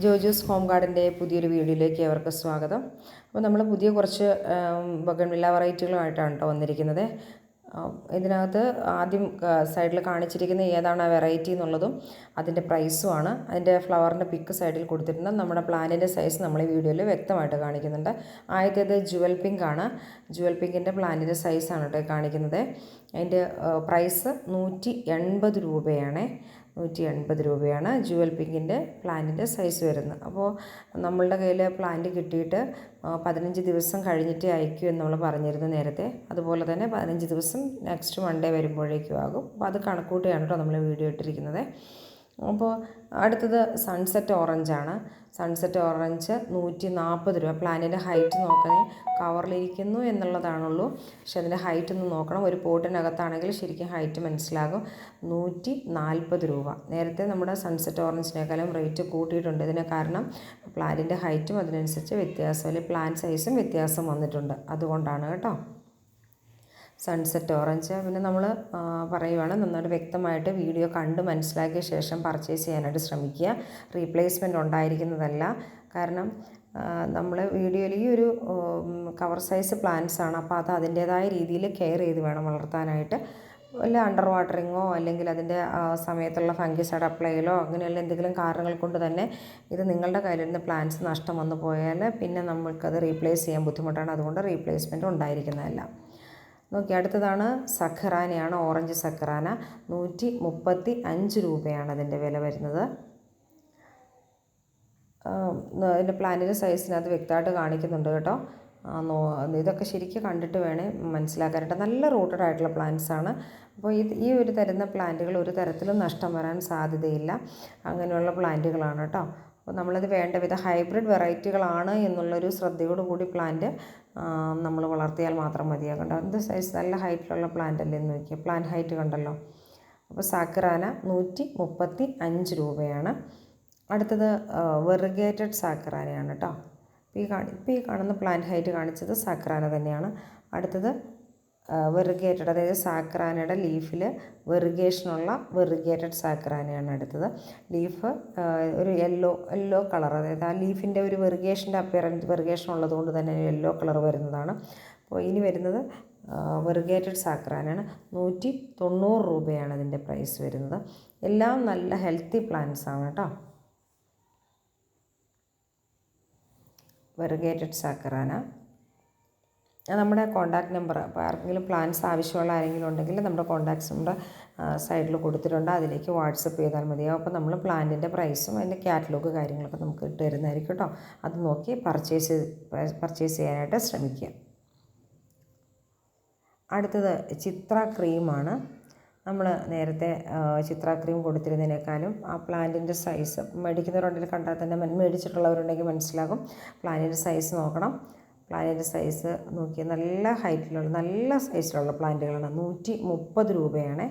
ജോജൂസ് home ഗാർഡൻ്റെ പുതിയൊരു വീഡിയോയിലേക്ക് അവർക്ക് സ്വാഗതം. അപ്പോൾ നമ്മൾ പുതിയ കുറച്ച് ബൊഗൺവില്ല വെറൈറ്റികളുമായിട്ടാണ് കേട്ടോ വന്നിരിക്കുന്നത്. ഇതിനകത്ത് ആദ്യം സൈഡിൽ കാണിച്ചിരിക്കുന്ന ഏതാണ് ആ വെറൈറ്റി എന്നുള്ളതും അതിൻ്റെ പ്രൈസുമാണ്. അതിൻ്റെ ഫ്ലവറിൻ്റെ പിക്ക് സൈഡിൽ കൊടുത്തിട്ടുണ്ട്. നമ്മുടെ പ്ലാന്റിൻ്റെ സൈസ് നമ്മൾ ഈ വീഡിയോയിൽ വ്യക്തമായിട്ട് കാണിക്കുന്നുണ്ട്. ആദ്യത്തേത് ജുവൽ പിങ്ക് ആണ്. ജുവൽ പിങ്കിൻ്റെ പ്ലാന്റിൻ്റെ സൈസാണ് കേട്ടോ കാണിക്കുന്നത്. അതിൻ്റെ പ്രൈസ് 180 രൂപയാണ്. 180 രൂപയാണ് ജുവൽ പിങ്കിൻ്റെ പ്ലാന്റിൻ്റെ സൈസ് വരുന്നത്. അപ്പോൾ നമ്മളുടെ കയ്യിൽ പ്ലാന്റ് കിട്ടിയിട്ട് 15 ദിവസം കഴിഞ്ഞിട്ട് അയക്കൂ എന്ന് നമ്മൾ പറഞ്ഞിരുന്നു നേരത്തെ. അതുപോലെ തന്നെ 15 ദിവസം നെക്സ്റ്റ് മൺഡേ വരുമ്പോഴേക്കും ആകും. അപ്പോൾ അത് കണക്കൂട്ടിയാണ് കേട്ടോ നമ്മൾ വീഡിയോ ഇട്ടിരിക്കുന്നത്. അപ്പോൾ അടുത്തത് സൺസെറ്റ് ഓറഞ്ചാണ്. സൺസെറ്റ് ഓറഞ്ച് 140 രൂപ. പ്ലാന്റിൻ്റെ ഹൈറ്റ് നോക്കണേ, കവറിലിരിക്കുന്നു എന്നുള്ളതാണുള്ളൂ, പക്ഷെ അതിൻ്റെ ഹൈറ്റ് ഒന്ന് നോക്കണം. ഒരു പോട്ടിനകത്താണെങ്കിൽ ശരിക്കും ഹൈറ്റ് മനസ്സിലാകും. 140 രൂപ. നേരത്തെ നമ്മുടെ സൺസെറ്റ് ഓറഞ്ചിനേക്കാളും റേറ്റ് കൂട്ടിയിട്ടുണ്ട്. ഇതിന് കാരണം പ്ലാന്റിൻ്റെ ഹൈറ്റും അതിനനുസരിച്ച് വ്യത്യാസം, അല്ലെങ്കിൽ പ്ലാന്റ് സൈസും വ്യത്യാസം വന്നിട്ടുണ്ട്, അതുകൊണ്ടാണ് കേട്ടോ. സൺസെറ്റ് ഓറഞ്ച് പിന്നെ നമ്മൾ പറയുവാണ്, നന്നായിട്ട് വ്യക്തമായിട്ട് വീഡിയോ കണ്ട് മനസ്സിലാക്കിയ ശേഷം പർച്ചേസ് ചെയ്യാനായിട്ട് ശ്രമിക്കുക. റീപ്ലേസ്മെൻറ്റ് ഉണ്ടായിരിക്കുന്നതല്ല. കാരണം നമ്മൾ വീഡിയോയിൽ ഈ ഒരു കവർ സൈസ് പ്ലാന്റ്സ് ആണ്. അപ്പോൾ അത് അതിൻ്റേതായ രീതിയിൽ കെയർ ചെയ്ത് വേണം വളർത്താനായിട്ട്. വല്ല അണ്ടർ വാട്ടറിങ്ങോ അല്ലെങ്കിൽ അതിൻ്റെ സമയത്തുള്ള ഫംഗിസൈഡ് അപ്ലൈയിലോ അങ്ങനെയുള്ള എന്തെങ്കിലും കാരണങ്ങൾ കൊണ്ട് തന്നെ ഇത് നിങ്ങളുടെ കയ്യിലിരുന്ന് പ്ലാന്റ്സ് നഷ്ടം വന്നു പോയാൽ പിന്നെ നമ്മൾക്കത് റീപ്ലേസ് ചെയ്യാൻ ബുദ്ധിമുട്ടാണ്. അതുകൊണ്ട് റീപ്ലേസ്മെൻറ്റ് ഉണ്ടായിരിക്കുന്നതല്ല. നോക്കി, അടുത്തതാണ് സഖറാനയാണ്. ഓറഞ്ച് സഖറാന 135 രൂപയാണ് അതിൻ്റെ വില വരുന്നത്. അതിൻ്റെ പ്ലാന്റിൻ്റെ സൈസിനകത്ത് വ്യക്തമായിട്ട് കാണിക്കുന്നുണ്ട് കേട്ടോ. ഇതൊക്കെ ശരിക്കും കണ്ടിട്ട് വേണേ മനസ്സിലാക്കാനായിട്ട്. നല്ല റൂട്ടഡ് ആയിട്ടുള്ള പ്ലാന്റ്സ് ആണ്. അപ്പോൾ ഈ ഒരു തരുന്ന പ്ലാന്റുകൾ ഒരു തരത്തിലും നഷ്ടം വരാൻ സാധ്യതയില്ല. അങ്ങനെയുള്ള പ്ലാന്റുകളാണ് കേട്ടോ. അപ്പോൾ നമ്മളത് വേണ്ട വിധ ഹൈബ്രിഡ് വെറൈറ്റികളാണ് എന്നുള്ളൊരു ശ്രദ്ധയോടുകൂടി പ്ലാന്റ് നമ്മൾ വളർത്തിയാൽ മാത്രം മതിയാകണ്ട. എന്ത് സൈസ് നല്ല ഹൈറ്റിലുള്ള പ്ലാന്റ് അല്ലേ എന്ന് നോക്കിയാൽ. പ്ലാന്റ് ഹൈറ്റ് കണ്ടല്ലോ. അപ്പോൾ സാക്കറാന 135 രൂപയാണ്. അടുത്തത് വെറിഗേറ്റഡ് സാക്കറാനയാണ് കേട്ടോ. ഇപ്പോൾ ഈ കാണുന്ന പ്ലാന്റ് ഹൈറ്റ് കാണിച്ചത് സാക്കറാന തന്നെയാണ്. അടുത്തത് വെറിഗേറ്റഡ്, അതായത് സാക്കറാനയുടെ ലീഫിൽ വെറിഗേഷനുള്ള വെറിഗേറ്റഡ് സാക്കറാനയാണ് അടുത്തത്. ലീഫ് ഒരു യെല്ലോ കളർ, അതായത് ആ ലീഫിൻ്റെ ഒരു വെറിഗേഷൻ്റെ വെറിഗേഷൻ ഉള്ളതുകൊണ്ട് തന്നെ യെല്ലോ കളർ വരുന്നതാണ്. അപ്പോൾ ഇനി വരുന്നത് വെറിഗേറ്റഡ് സാക്കറാനാണ്. 190 രൂപയാണ് അതിൻ്റെ പ്രൈസ് വരുന്നത്. എല്ലാം നല്ല ഹെൽത്തി പ്ലാന്റ്സ് ആണ് കേട്ടോ. വെറിഗേറ്റഡ് സാക്കറാന. നമ്മുടെ കോൺടാക്റ്റ് നമ്പർ, അപ്പോൾ ആർക്കെങ്കിലും പ്ലാൻസ് ആവശ്യമുള്ള ആരെങ്കിലും ഉണ്ടെങ്കിൽ നമ്മുടെ കോൺടാക്ട്സ് നമ്പർ സൈഡിൽ കൊടുത്തിട്ടുണ്ട്. അതിലേക്ക് വാട്സപ്പ് ചെയ്താൽ മതിയാവും. അപ്പോൾ നമ്മൾ പ്ലാന്റിൻ്റെ പ്രൈസും അതിൻ്റെ കാറ്റലോഗ് കാര്യങ്ങളൊക്കെ നമുക്ക് ഇട്ട് തരുന്നതായിരിക്കും കേട്ടോ. അത് നോക്കി പർച്ചേസ് ചെയ്യാനായിട്ട് ശ്രമിക്കുക. അടുത്തത് ചിത്ര ക്രീമാണ്. നമ്മൾ നേരത്തെ ചിത്ര ക്രീം കൊടുത്തിരുന്നതിനേക്കാളും ആ പ്ലാന്റിൻ്റെ സൈസ് മേടിക്കുന്നവരുണ്ടെങ്കിൽ കണ്ടാൽ തന്നെ മേടിച്ചിട്ടുള്ളവരുണ്ടെങ്കിൽ മനസ്സിലാകും. പ്ലാന്റിൻ്റെ സൈസ് നോക്കണം. പ്ലാന്റിൻ്റെ സൈസ് നോക്കിയാൽ നല്ല ഹൈറ്റിലുള്ള നല്ല സൈസിലുള്ള പ്ലാന്റുകളാണ്. 130 രൂപയാണ്.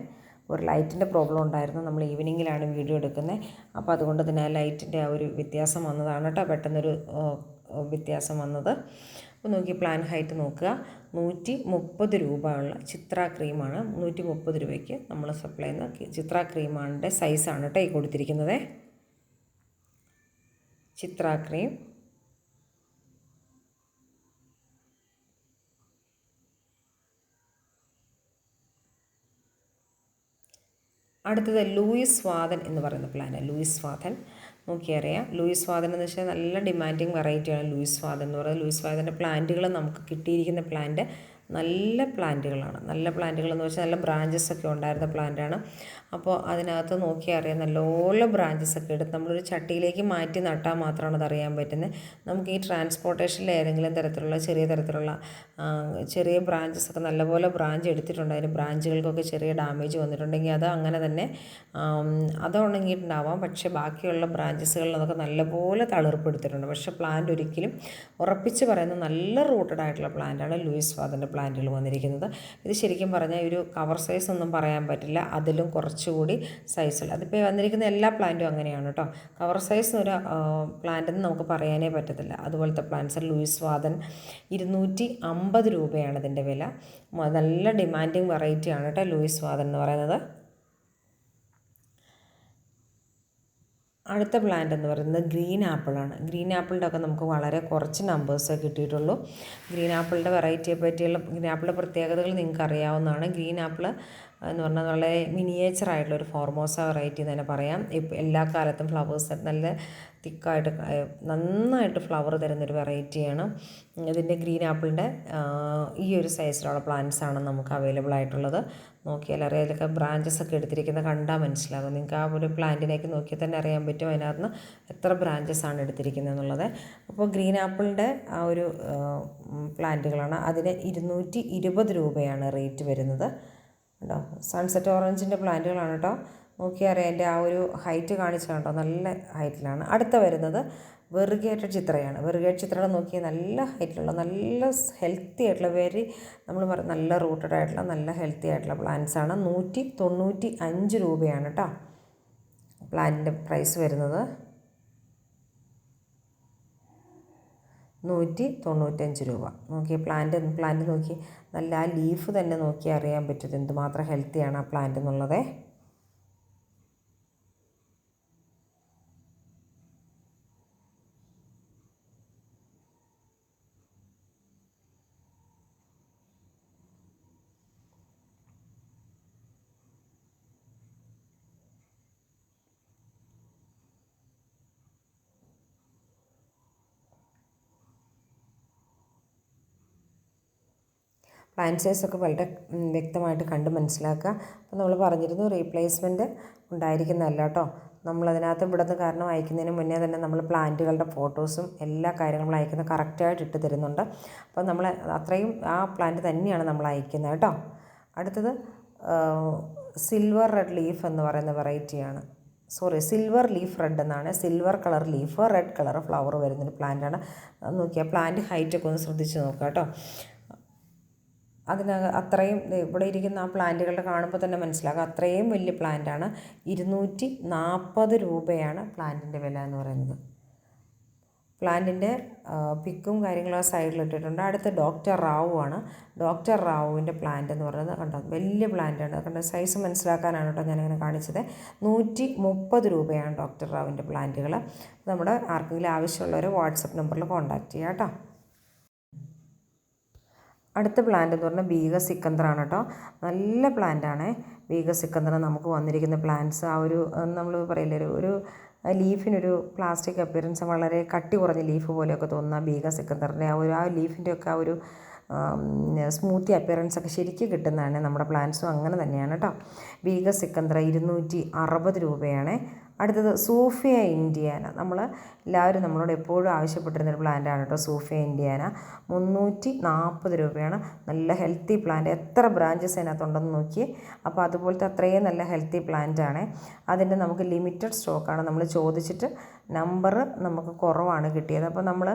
ഒരു ലൈറ്റിൻ്റെ പ്രോബ്ലം ഉണ്ടായിരുന്നു. നമ്മൾ ഈവനിങ്ങിലാണ് വീഡിയോ എടുക്കുന്നത്. അപ്പോൾ അതുകൊണ്ട് തന്നെ ആ ലൈറ്റിൻ്റെ ആ ഒരു വ്യത്യാസം വന്നതാണ് കേട്ടോ, പെട്ടെന്നൊരു വ്യത്യാസം വന്നത്. അപ്പോൾ നോക്കി, പ്ലാൻ ഹൈറ്റ് നോക്കുക. 130 രൂപ ഉള്ള ചിത്ര ക്രീമാണ്. 130 രൂപയ്ക്ക് നമ്മൾ സപ്ലൈ ചെയ്യുന്ന ചിത്ര ക്രീമാണിൻ്റെ സൈസാണ് കേട്ടോ ഈ കൊടുത്തിരിക്കുന്നത്. ചിത്ര ക്രീം. അടുത്തത് ലൂയിസ് വാതൻ എന്ന് പറയുന്ന പ്ലാന്റ്. ലൂയിസ് വാതൻ നോക്കിയറിയാം. ലൂയിസ് വാതൻ എന്ന് വെച്ചാൽ നല്ല ഡിമാൻഡിങ് വെറൈറ്റിയാണ് ലൂയിസ് വാതൻ എന്ന് പറയുന്നത്. ലൂയിസ് വാതൻ്റെ പ്ലാന്റുകൾ നമുക്ക് കിട്ടിയിരിക്കുന്ന പ്ലാന്റ് നല്ല പ്ലാന്റുകളാണ്. നല്ല പ്ലാന്റുകൾ എന്ന് വെച്ചാൽ നല്ല ബ്രാഞ്ചസ് ഒക്കെ ഉണ്ടായിരുന്ന പ്ലാന്റാണ്. അപ്പോൾ അതിനകത്ത് നോക്കിയാൽ അറിയാം, നല്ലോണം ബ്രാഞ്ചസ് ഒക്കെ എടുത്ത് നമ്മളൊരു ചട്ടിയിലേക്ക് മാറ്റി നട്ടാൽ മാത്രമാണ് അതറിയാൻ പറ്റുന്നത്. നമുക്ക് ഈ ട്രാൻസ്പോർട്ടേഷനിൽ ഏതെങ്കിലും തരത്തിലുള്ള ചെറിയ ബ്രാഞ്ചസ് ഒക്കെ നല്ലപോലെ ബ്രാഞ്ച് എടുത്തിട്ടുണ്ട്, അതിന് ബ്രാഞ്ചുകൾക്കൊക്കെ ചെറിയ ഡാമേജ് വന്നിട്ടുണ്ടെങ്കിൽ അത് അങ്ങനെ തന്നെ അത് ഉണങ്ങിയിട്ടുണ്ടാവാം. പക്ഷേ ബാക്കിയുള്ള ബ്രാഞ്ചസുകളിൽ അതൊക്കെ നല്ലപോലെ തളിർപ്പെടുത്തിയിട്ടുണ്ട്. പക്ഷേ പ്ലാന്റ് ഒരിക്കലും ഉറപ്പിച്ച് പറയുന്ന നല്ല റൂട്ടഡ് ആയിട്ടുള്ള പ്ലാന്റാണ് ലൂയിസ് വാതൻ്റെ പ്ലാന്റുകൾ വന്നിരിക്കുന്നത്. ഇത് ശരിക്കും പറഞ്ഞാൽ ഒരു കവർ സൈസ് ഒന്നും പറയാൻ പറ്റില്ല, അതിലും കുറച്ചുകൂടി സൈസുള്ള. അതിപ്പോൾ വന്നിരിക്കുന്ന എല്ലാ പ്ലാന്റും അങ്ങനെയാണ് കേട്ടോ. കവർ സൈസ് ഒരു പ്ലാന്റെന്ന് നമുക്ക് പറയാനേ പറ്റത്തില്ല. അതുപോലത്തെ പ്ലാന്റ്സ് ലൂയിസ് വാതൻ 250 രൂപയാണ് ഇതിൻ്റെ വില. നല്ല ഡിമാൻഡിങ് വെറൈറ്റിയാണ് കേട്ടോ ലൂയിസ് വാതൻ എന്ന് പറയുന്നത്. അടുത്ത പ്ലാന്റ് എന്ന് പറയുന്നത് ഗ്രീൻ ആപ്പിളാണ്. ഗ്രീൻ ആപ്പിളിൻ്റെ ഒക്കെ നമുക്ക് വളരെ കുറച്ച് നമ്പേഴ്സേ കിട്ടിയിട്ടുള്ളൂ. ഗ്രീൻ ആപ്പിളിൻ്റെ വെറൈറ്റിയെ പറ്റിയുള്ള ഗ്രീൻ ആപ്പിളിൻ്റെ പ്രത്യേകതകൾ നിങ്ങൾക്ക് അറിയാവുന്നതാണ്. ഗ്രീൻ ആപ്പിൾ എന്ന് പറഞ്ഞാൽ വളരെ മിനിയേച്ചറായിട്ടുള്ള ഒരു ഫോർമോസ വെറൈറ്റി എന്ന് തന്നെ പറയാം. ഇപ്പം എല്ലാ കാലത്തും ഫ്ലവേഴ്സ് നല്ല തിക്കായിട്ട് നന്നായിട്ട് ഫ്ലവർ തരുന്നൊരു വെറൈറ്റിയാണ്. ഇതിൻ്റെ ഗ്രീൻ ആപ്പിളിൻ്റെ ഈ ഒരു സൈസിലുള്ള പ്ലാന്റ്സാണ് നമുക്ക് അവൈലബിൾ ആയിട്ടുള്ളത്. നോക്കിയാൽ അറിയാം, ഇതിലൊക്കെ ബ്രാഞ്ചസ് ഒക്കെ എടുത്തിരിക്കുന്നത് കണ്ടാൽ മനസ്സിലാകും. നിങ്ങൾക്ക് ആ ഒരു പ്ലാന്റിലേക്ക് നോക്കിയാൽ തന്നെ അറിയാൻ പറ്റും അതിനകത്ത് നിന്ന് എത്ര ബ്രാഞ്ചസ് ആണ് എടുത്തിരിക്കുന്നത് എന്നുള്ളത്. അപ്പോൾ ഗ്രീൻ ആപ്പിളിൻ്റെ ആ ഒരു പ്ലാന്റുകളാണ്. അതിന് 220 രൂപയാണ് റേറ്റ് വരുന്നത് കേട്ടോ. സൺസെറ്റ് ഓറഞ്ചിൻ്റെ പ്ലാന്റുകളാണ് കേട്ടോ. നോക്കിയാൽ അറിയാം, എൻ്റെ ആ ഒരു ഹൈറ്റ് കാണിച്ചു കേട്ടോ, നല്ല ഹൈറ്റിലാണ്. അടുത്ത വരുന്നത് വെറുഗേറ്റഡ് ചിത്രയാണ്. വെറുഗേറ്റഡ് ചിത്രയുടെ നോക്കിയാൽ നല്ല ഹൈറ്റിലുള്ള നല്ല ഹെൽത്തി ആയിട്ടുള്ള നമ്മൾ നല്ല റൂട്ടഡ് ആയിട്ടുള്ള നല്ല ഹെൽത്തി ആയിട്ടുള്ള പ്ലാന്റ്സാണ്. 195 രൂപയാണ് കേട്ടോ പ്ലാന്റിൻ്റെ പ്രൈസ് വരുന്നത്. 195 രൂപ. നോക്കി പ്ലാന്റ് നോക്കി നല്ല ആ ലീഫ് തന്നെ നോക്കി അറിയാൻ പറ്റും എന്തുമാത്രം ഹെൽത്തിയാണ് ആ പ്ലാന്റ് എന്നുള്ളത്. പ്ലാന്റ് സൈസൊക്കെ വളരെ വ്യക്തമായിട്ട് കണ്ട് മനസ്സിലാക്കുക. അപ്പോൾ നമ്മൾ പറഞ്ഞിരുന്നു റീപ്ലേസ്മെൻറ്റ് ഉണ്ടായിരിക്കുന്നതല്ല കേട്ടോ. നമ്മളതിനകത്ത് ഇവിടുന്ന് കാരണം അയക്കുന്നതിന് മുന്നേ തന്നെ നമ്മൾ പ്ലാന്റുകളുടെ ഫോട്ടോസും എല്ലാ കാര്യങ്ങളും അയക്കുന്നത് കറക്റ്റായിട്ട് ഇട്ട് തരുന്നുണ്ട്. അപ്പോൾ നമ്മൾ അത്രയും ആ പ്ലാന്റ് തന്നെയാണ് നമ്മൾ അയക്കുന്നത് കേട്ടോ. അടുത്തത് സിൽവർ റെഡ് ലീഫ് എന്ന് പറയുന്ന വെറൈറ്റിയാണ്. സിൽവർ ലീഫ് റെഡ് എന്നാണ്. Silver colour leaf, red colour flower വരുന്നൊരു പ്ലാന്റാണ്. നോക്കിയാൽ പ്ലാന്റ് ഹൈറ്റൊക്കെ ഒന്ന് ശ്രദ്ധിച്ച് നോക്കുക കേട്ടോ. അത്രയും ഇവിടെ ഇരിക്കുന്ന ആ പ്ലാന്റുകളുടെ കാണുമ്പോൾ തന്നെ മനസ്സിലാക്കുക അത്രയും വലിയ പ്ലാന്റാണ്. 240 രൂപയാണ് പ്ലാന്റിൻ്റെ വില എന്ന് പറയുന്നത്. പ്ലാന്റിൻ്റെ പിക്കും കാര്യങ്ങളും ആ സൈഡിലിട്ടിട്ടുണ്ട്. അടുത്ത ഡോക്ടർ റാവു ആണ്. ഡോക്ടർ റാവുവിൻ്റെ പ്ലാന്റ് എന്ന് പറയുന്നത് കണ്ടോ, വലിയ പ്ലാന്റാണ്. കണ്ടോ, സൈസ് മനസ്സിലാക്കാനാണ് കേട്ടോ ഞാനിങ്ങനെ കാണിച്ചത്. 130 രൂപയാണ് ഡോക്ടർ റാവുവിൻ്റെ പ്ലാന്റുകൾ. നമ്മുടെ ആർക്കെങ്കിലും ആവശ്യമുള്ളവർ വാട്സപ്പ് നമ്പറിൽ കോൺടാക്റ്റ് ചെയ്യാം കേട്ടോ. അടുത്ത പ്ലാന്റ് എന്ന് പറഞ്ഞാൽ ബീഗ സിക്കന്തറാണ് കേട്ടോ. നല്ല പ്ലാന്റാണ് ബീഗ സിക്കന്തറ. നമുക്ക് വന്നിരിക്കുന്ന പ്ലാന്റ്സ് ആ ഒരു നമ്മൾ പറയില്ലേ ഒരു ലീഫിനൊരു പ്ലാസ്റ്റിക് അപ്പിയറൻസ്, വളരെ കട്ടി കുറഞ്ഞ ലീഫ് പോലെയൊക്കെ തോന്നുന്ന ബീഗ സിക്കന്തറിൻ്റെ ആ ലീഫിൻ്റെയൊക്കെ ആ ഒരു സ്മൂത്തി അപ്പിയറൻസ് ഒക്കെ ശരിക്കും കിട്ടുന്നതാണ്. നമ്മുടെ പ്ലാന്റ്സും അങ്ങനെ തന്നെയാണ് കേട്ടോ. ബീഗ സിക്കന്തറ 260 രൂപയാണ്. അടുത്തത് സൂഫിയ ഇന്ത്യാന. എല്ലാവരും നമ്മളോട് എപ്പോഴും ആവശ്യപ്പെട്ടിരുന്നൊരു പ്ലാന്റാണ് കേട്ടോ സൂഫിയ ഇന്ത്യാന. 340 രൂപയാണ്. നല്ല ഹെൽത്തി പ്ലാന്റ്. എത്ര ബ്രാഞ്ചസ് അതിനകത്തുണ്ടെന്ന് നോക്കി. അപ്പോൾ അതുപോലത്തെ അത്രയും നല്ല ഹെൽത്തി പ്ലാന്റാണ്. അതിൻ്റെ നമുക്ക് ലിമിറ്റഡ് സ്റ്റോക്കാണ്. നമ്മൾ ചോദിച്ചിട്ട് നമ്പർ നമുക്ക് കുറവാണ് കിട്ടിയത്. അപ്പോൾ നമ്മൾ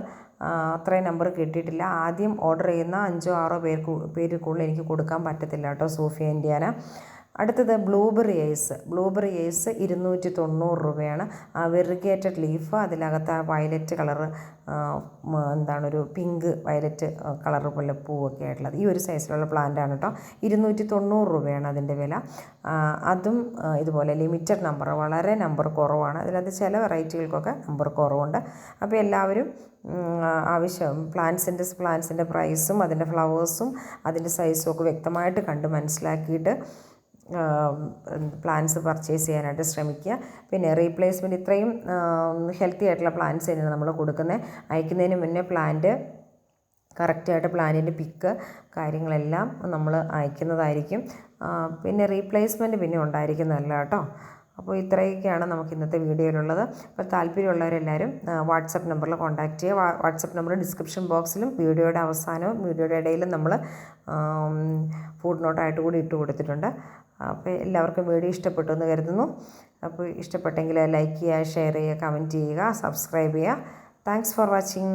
അത്രയും നമ്പർ കിട്ടിയിട്ടില്ല. ആദ്യം ഓർഡർ ചെയ്യുന്ന 5-6 പേർക്കുള്ളിൽ എനിക്ക് കൊടുക്കാൻ പറ്റത്തില്ല കേട്ടോ സൂഫിയ ഇന്ത്യാന. അടുത്തത് ബ്ലൂബെറി ഐസ്. ബ്ലൂബെറി ഐസ് 290 രൂപയാണ്. വെറിഗേറ്റഡ് ലീഫ്, അതിനകത്ത് ആ വയലറ്റ് കളറ് ഒരു പിങ്ക് വയലറ്റ് കളർ പോലെ പൂവൊക്കെ ആയിട്ടുള്ളത് ഈ ഒരു സൈസിലുള്ള പ്ലാന്റാണ് കേട്ടോ. 290 രൂപയാണ് അതിൻ്റെ വില. അതും ഇതുപോലെ ലിമിറ്റഡ് നമ്പർ, വളരെ നമ്പർ കുറവാണ്. അതിനകത്ത് ചില വെറൈറ്റികൾക്കൊക്കെ നമ്പർ കുറവുണ്ട്. അപ്പോൾ എല്ലാവരും പ്ലാന്റ്സിൻ്റെ പ്രൈസും അതിൻ്റെ ഫ്ലവേഴ്സും അതിൻ്റെ സൈസും ഒക്കെ വ്യക്തമായിട്ട് കണ്ട് മനസ്സിലാക്കിയിട്ട് പ്ലാന്റ്സ് പർച്ചേസ് ചെയ്യാനായിട്ട് ശ്രമിക്കുക. പിന്നെ റീപ്ലേസ്മെൻറ്റ് ഇത്രയും ഹെൽത്തി ആയിട്ടുള്ള പ്ലാന്റ്സ് തന്നെയാണ് നമ്മൾ കൊടുക്കുന്നത്. അയക്കുന്നതിന് മുന്നേ പ്ലാന്റ് കറക്റ്റായിട്ട് പ്ലാന്റിൻ്റെ പിക്ക് കാര്യങ്ങളെല്ലാം നമ്മൾ അയക്കുന്നതായിരിക്കും. പിന്നെ റീപ്ലേസ്മെൻറ്റ് പിന്നെ ഉണ്ടായിരിക്കുന്നതല്ല കേട്ടോ. അപ്പോൾ ഇത്രയൊക്കെയാണ് നമുക്ക് ഇന്നത്തെ വീഡിയോയിലുള്ളത്. അപ്പോൾ താല്പര്യമുള്ളവരെല്ലാവരും വാട്സപ്പ് നമ്പറിൽ കോൺടാക്റ്റ് ചെയ്യുക. വാട്സപ്പ് നമ്പർ ഡിസ്ക്രിപ്ഷൻ ബോക്സിലും വീഡിയോയുടെ അവസാനവും വീഡിയോയുടെ ഇടയിലും നമ്മൾ ഫുഡ് നോട്ടായിട്ട് കൂടി ഇട്ട് കൊടുത്തിട്ടുണ്ട്. അപ്പോൾ എല്ലാവർക്കും വീഡിയോ ഇഷ്ടപ്പെട്ടു എന്ന് കരുതുന്നു. അപ്പോൾ ഇഷ്ടപ്പെട്ടെങ്കിൽ ലൈക്ക് ചെയ്യുക, ഷെയർ ചെയ്യുക, കമൻറ്റ് ചെയ്യുക, സബ്സ്ക്രൈബ് ചെയ്യുക. Thanks for watching.